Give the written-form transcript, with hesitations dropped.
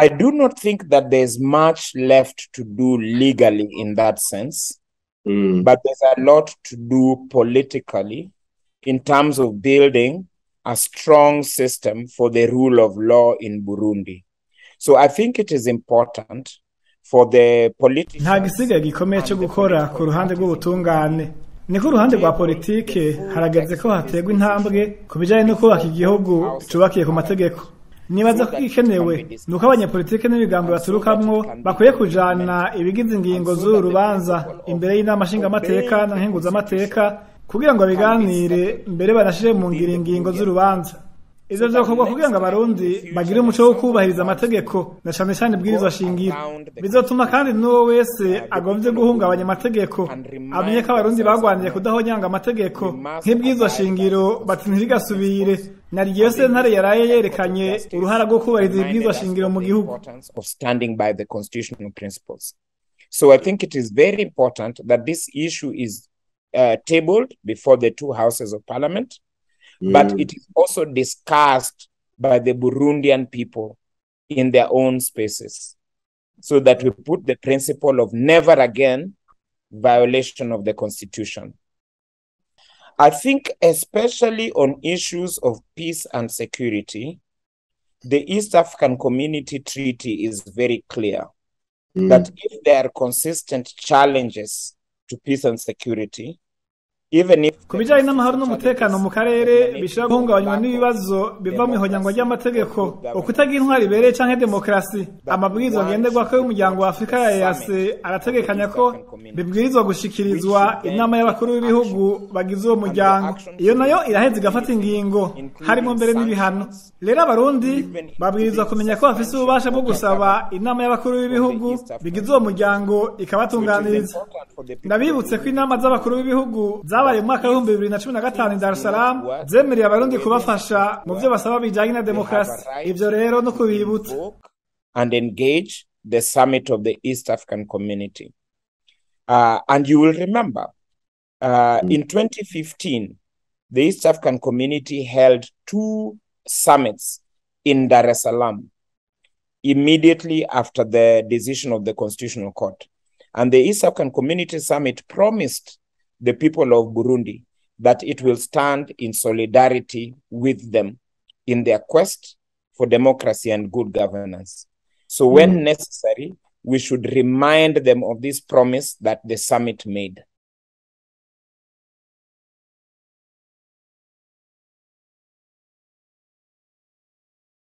I do not think that there's much left to do legally in that sense, but there's a lot to do politically in terms of building a strong system for the rule of law in Burundi. So I think it is important for the politicians. Nta gisigaye gikomeye cyo gukora ku ruhande rw'ubutungane. Ni ku ruhande rwa politike harageze ko hategwa intambwe ku bijyanye no kubaka igihugu cyubakiye ku mategeko. Nibaza ko ikenewe nuko abanyapolitike n'ibigambo baturukamwo bakwiye kujana ibigize ingingo z'uru rubanza imbere y'inama nshingamateka na nkenguzamateka kugira ngo biganire mbere banashire mu ngingo z'urubanza. Ivyo vyokorwa kugira ngo abarundi bagire umuco wo kubahiriza amategeko na cane cane ibwirizwa shingiro. Bizotuma kandi n'uwo wese agomvye guhungabanya amategeko amenye ko abarundi bagwaniye kudahonyanga amategeko nk'ibwirizwa shingiro bati ntirigasubire. Na ryo sentare yaraye yerekanye uruhara rwo kubahiriza ibwirizwa shingiro mu gihugu. Of standing by the constitutional principles. So I think it is very important that this issue is tabled before the two houses of parliament, but it is also discussed by the Burundian people in their own spaces, so that we put the principle of never again violation of the constitution. I think especially on issues of peace and security, the East African Community Treaty is very clear that if there are consistent challenges to peace and security, even if kubijanye n'amahoro n'umutekano mu karere bishobora guhungabanywa n'ibibazo biva mu ihonyangwa ry'amategeko, ukutagira intwari ibereye canke demokrasi, amabwirizwa ngenderwako y'umuryango wa Afrika ya EAC arategekanya ko bibwirizwa gushikirizwa inama y'abakuru b'ibihugu bagize uwo muryango. Iyo nayo iraheza igafata ingingo harimo mbere n'ibihano. Rero abarundi babwirizwa kumenya ko bafise ububasha bwo gusaba inama y'abakuru b'ibihugu bigize uwo muryango ikabatunganiriza. Ndabibutse ko inama z'abakuru b'ibihugu zabaye mu mwaka wa 2015 Dar es Salaam zemereye abarundi kubafasha mu byo basaba bijanye na demokrasi. Ivyo rero no kubibutsa and engage the summit of the East African Community. And you will remember in 2015 the East African Community held 2 summits in Dar es Salaam immediately after the decision of the Constitutional Court. And the East African Community Summit promised the people of Burundi that it will stand in solidarity with them in their quest for democracy and good governance. So when necessary, we should remind them of this promise that the summit made.